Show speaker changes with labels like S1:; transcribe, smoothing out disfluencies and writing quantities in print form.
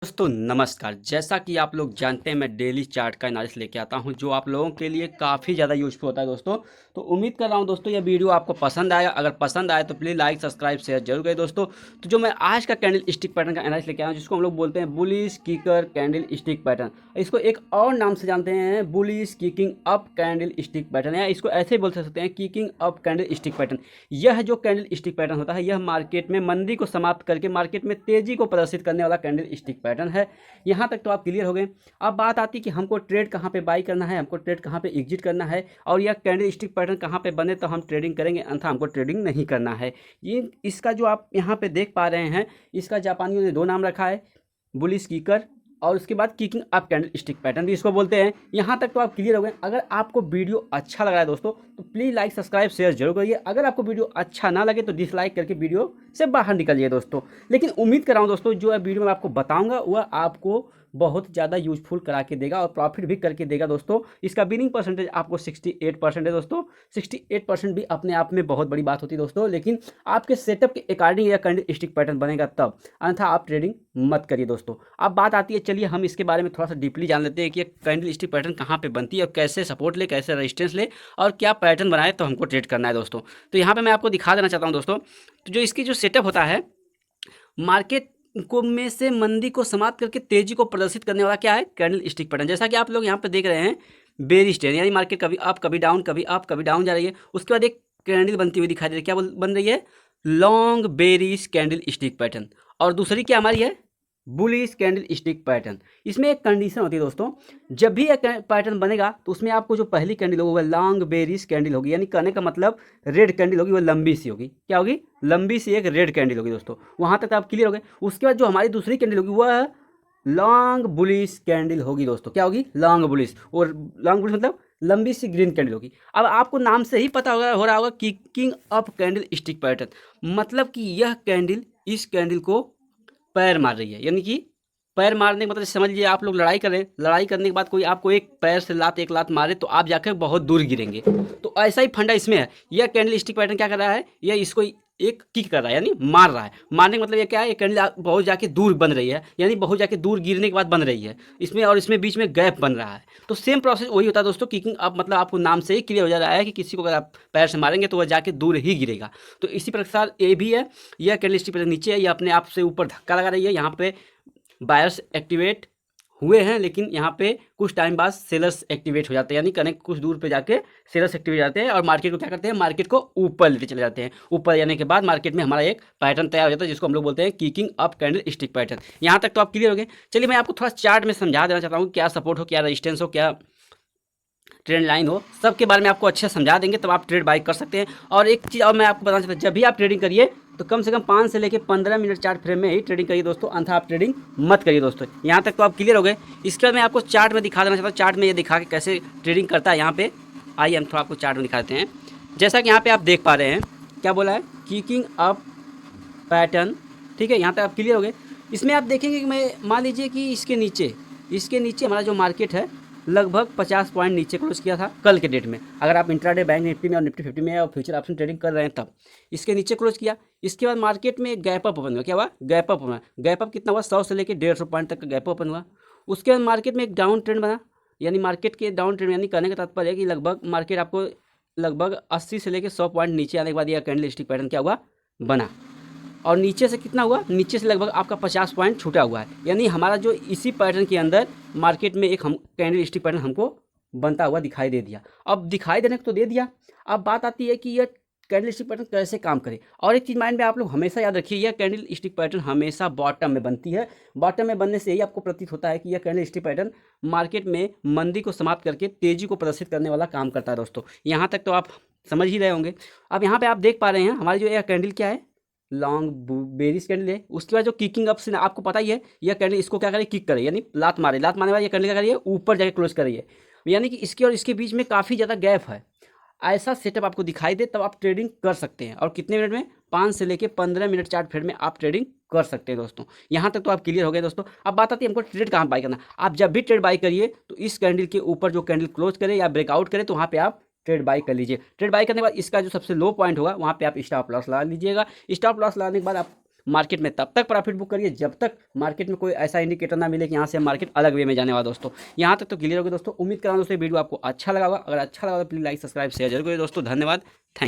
S1: दोस्तों नमस्कार। जैसा कि आप लोग जानते हैं मैं डेली चार्ट का एनालिसिस लेके आता हूं जो आप लोगों के लिए काफ़ी ज़्यादा यूज़फुल होता है दोस्तों। तो उम्मीद कर रहा हूं दोस्तों यह वीडियो आपको पसंद आएगा। अगर पसंद आए तो प्लीज़ लाइक सब्सक्राइब शेयर जरूर करें दोस्तों। तो जो मैं आज का कैंडल स्टिक पैटर्न का एनालिसिस लेके आया हूँ जिसको हम लोग बोलते हैं bullish kicker candle stick pattern, इसको एक और नाम से जानते हैं bullish kicking up candle stick pattern, या इसको ऐसे ही बोल सकते हैं kicking up candle stick pattern. यह जो कैंडल स्टिक पैटर्न होता है यह मार्केट में मंदी को समाप्त करके मार्केट में तेजी को प्रदर्शित करने वाला कैंडल स्टिक पैटर्न है। यहाँ तक तो आप क्लियर हो गए। अब बात आती कि हमको ट्रेड कहाँ पे बाई करना है, हमको ट्रेड कहाँ पे एग्जिट करना है, और यह कैंडल स्टिक पैटर्न कहाँ पे बने तो हम ट्रेडिंग करेंगे, अन्यथा हमको ट्रेडिंग नहीं करना है। ये इसका जो आप यहाँ पे देख पा रहे हैं इसका जापानियों ने दो नाम रखा है, बुलिश किकर और उसके बाद kicking up candle stick pattern भी इसको बोलते हैं। यहाँ तक तो आप क्लियर हो गए। अगर आपको वीडियो अच्छा लग रहा है दोस्तों तो प्लीज़ लाइक सब्सक्राइब शेयर जरूर करिए। अगर आपको वीडियो अच्छा ना लगे तो डिसलाइक करके वीडियो से बाहर निकलिए दोस्तों। लेकिन उम्मीद कर रहा हूँ दोस्तों जो वीडियो में आपको बताऊँगा वह आपको बहुत ज़्यादा यूजफुल करा के देगा और प्रॉफिट भी करके देगा दोस्तों। इसका विनिंग परसेंटेज आपको 68% है दोस्तों। 68% भी अपने आप में बहुत बड़ी बात होती है दोस्तों, लेकिन आपके सेटअप के अकॉर्डिंग यह कैंडल स्टिक पैटर्न बनेगा तब, अन्यथा आप ट्रेडिंग मत करिए दोस्तों। अब बात आती है, चलिए हम इसके बारे में थोड़ा सा डीपली जान लेते हैं कि कैंडल स्टिक पैटर्न कहाँ पे बनती है और कैसे सपोर्ट ले, कैसे रेजिस्टेंस ले और क्या पैटर्न बनाए तो हमको ट्रेड करना है दोस्तों। तो यहाँ पे मैं आपको दिखा देना चाहता हूँ दोस्तों। तो जो इसकी जो सेटअप होता है, मार्केट को में से मंदी को समाप्त करके तेजी को प्रदर्शित करने वाला क्या है, कैंडल स्टिक पैटर्न। जैसा कि आप लोग यहाँ पे देख रहे हैं बेरिश ट्रेंड, यानी मार्केट कभी अप कभी डाउन, कभी अप कभी डाउन जा रही है। उसके बाद एक कैंडल बनती हुई दिखाई दे रही है, क्या बन रही है, long bearish candle stick pattern. और दूसरी क्या हमारी है, बुलिश कैंडल स्टिक पैटर्न। इसमें एक कंडीशन होती है दोस्तों, जब भी एक पैटर्न बनेगा तो उसमें आपको जो पहली कैंडल होगी वह लॉन्ग बेरिश कैंडल होगी, यानी कहने का मतलब रेड कैंडल होगी, वह लंबी सी होगी। क्या होगी, लंबी सी एक रेड कैंडल होगी दोस्तों। वहां तक आप क्लियर हो गए। उसके बाद जो हमारी दूसरी कैंडल होगी वह लॉन्ग बुलिश कैंडल होगी दोस्तों। क्या होगी, लॉन्ग बुलिश। और लॉन्ग बुलिश मतलब लंबी सी ग्रीन कैंडल होगी। अब आपको नाम से ही पता हो रहा होगा kicking up candle stick pattern, मतलब कि यह कैंडल इस कैंडल को पैर मार रही है। यानी कि पैर मारने का मतलब समझ लीजिए आप लोग लड़ाई करें, लड़ाई करने के बाद कोई आपको एक पैर से एक लात मारे तो आप जाकर बहुत दूर गिरेंगे। तो ऐसा ही फंडा इसमें है। यह कैंडल स्टिक पैटर्न क्या कर रहा है, यह इसको एक किक कर रहा है, यानी मार रहा है। मारने का मतलब ये क्या है, ये कैंडल बहुत जाके दूर बन रही है, यानी बहुत जाके दूर गिरने के बाद बन रही है इसमें, और इसमें बीच में गैप बन रहा है। तो सेम प्रोसेस वही होता है दोस्तों, किकिंग अप मतलब आपको नाम से ही क्लियर हो जा रहा है कि किसी को अगर आप पैर से मारेंगे तो वह जाके दूर ही गिरेगा। तो इसी प्रकार ये भी है, यह कैंडल स्टिक पैटर्न नीचे है, यह अपने आप से ऊपर धक्का लगा रही है। यहाँ पे बायर्स एक्टिवेट हुए हैं, लेकिन यहाँ पे कुछ टाइम बाद सेलर्स एक्टिवेट हो जाते हैं, यानी कनेक्ट कुछ दूर पे जाके सेलर्स एक्टिवेट हो जाते हैं और मार्केट को क्या करते हैं, मार्केट को ऊपर लेते चले जाते हैं। ऊपर जाने के बाद मार्केट में हमारा एक पैटर्न तैयार हो जाता है जिसको हम लोग बोलते हैं kicking up candle stick pattern. यहाँ तक तो आप क्लियर हो गए। चलिए मैं आपको थोड़ा चार्ट में समझा देना चाहता हूँ, क्या सपोर्ट हो, क्या रेजिस्टेंस हो, क्या ट्रेंड लाइन हो, सब के बारे में आपको अच्छे समझा देंगे तब आप ट्रेड बाई कर सकते हैं। और एक चीज़ और मैं आपको बताना चाहता हूँ, जब भी आप ट्रेडिंग करिए तो कम से कम 5 से लेकर 15 मिनट चार्ट फ्रेम में ही ट्रेडिंग करिए दोस्तों, अन्यथा आप ट्रेडिंग मत करिए दोस्तों। यहाँ तक तो आप क्लियर हो गए। इसके बाद मैं आपको चार्ट में दिखा देना चाहता हूँ, चार्ट में ये दिखा के कैसे ट्रेडिंग करता है। यहाँ पे आइए हम थोड़ा आपको चार्ट में दिखा देते हैं। जैसा कि यहाँ पे आप देख पा रहे हैं क्या बोला है, किकिंग अप पैटर्न, ठीक है। यहाँ तक आप क्लियर हो गए। इसमें आप देखेंगे कि मैं मान लीजिए कि इसके नीचे हमारा जो मार्केट है लगभग 50 पॉइंट नीचे क्लोज किया था कल के डेट में। अगर आप इंट्राडे बैंक निफ्टी में और निफ्टी 50 में और फ्यूचर ऑप्शन ट्रेडिंग कर रहे हैं तब इसके नीचे क्लोज किया। इसके बाद मार्केट में एक गैप अप ओपन हुआ। क्या हुआ, गैप अप हुआ। गैप अप कितना हुआ, 100 से लेकर 150 पॉइंट तक का गैप ओपन हुआ। उसके बाद मार्केट में एक डाउन ट्रेंड बना, यानी मार्केट के डाउन ट्रेंड, यानी कहने का तात्पर्य है कि लगभग मार्केट आपको लगभग 80 से लेकर 100 पॉइंट नीचे आने के बाद यह कैंडल स्टिक पैटर्न क्या हुआ, बना। और नीचे से कितना हुआ, नीचे से लगभग आपका 50 पॉइंट छूटा हुआ है। यानी हमारा जो इसी पैटर्न के अंदर मार्केट में एक हम कैंडल स्टिक पैटर्न हमको बनता हुआ दिखाई दे दिया। अब दिखाई देने को तो दे दिया, अब बात आती है कि यह कैंडल स्टिक पैटर्न कैसे काम करे। और एक चीज़ माइंड में आप लोग हमेशा याद रखिए, यह कैंडल स्टिक पैटर्न हमेशा बॉटम में बनती है। बॉटम में बनने से यही आपको प्रतीत होता है कि यह कैंडल स्टिक पैटर्न मार्केट में मंदी को समाप्त करके तेजी को प्रदर्शित करने वाला काम करता है दोस्तों। यहाँ तक तो आप समझ ही रहे होंगे। अब यहाँ पर आप देख पा रहे हैं हमारी जो यह कैंडल क्या है, लॉन्ग बेरिश कैंडल है। उसके बाद जो किकिंग अप से आपको पता ही है, यह कैंडल इसको क्या करे, किक करे, यानी लात मारे वाला ये कैंडल क्या करिए, ऊपर जाके क्लोज करिए, यानी कि इसके और इसके बीच में काफ़ी ज़्यादा गैप है। ऐसा सेटअप आपको दिखाई दे तब आप ट्रेडिंग कर सकते हैं। और कितने मिनट में, 5 से लेकर 15 मिनट चार्ट फ्रेम में आप ट्रेडिंग कर सकते हैं दोस्तों। यहाँ तक तो आप क्लियर हो गए दोस्तों। अब बात आती है हमको ट्रेड कहाँ बाई करना। आप जब भी ट्रेड बाई करिए तो इस कैंडल के ऊपर जो कैंडल क्लोज करे या ब्रेकआउट करे तो वहाँ पे आप ट्रेड बाई कर लीजिए। ट्रेड बाई करने के बाद इसका जो सबसे लो पॉइंट होगा वहाँ पे आप स्टॉप लॉस लगा लीजिएगा। स्टॉप लॉस लगाने के बाद आप मार्केट में तब तक प्रॉफिट बुक करिए जब तक मार्केट में कोई ऐसा इंडिकेटर ना मिले कि यहाँ से मार्केट अलग वे में जाने वाला। दोस्तों यहाँ तक तो क्लियर हो गया दोस्तों। उम्मीद कर रहा हूँ दोस्तों वीडियो आपको अच्छा लगा होगा। अगर अच्छा लगा तो प्लीज़ लाइक सब्सक्राइब शेयर जरूर करिए दोस्तों। धन्यवाद। थैंक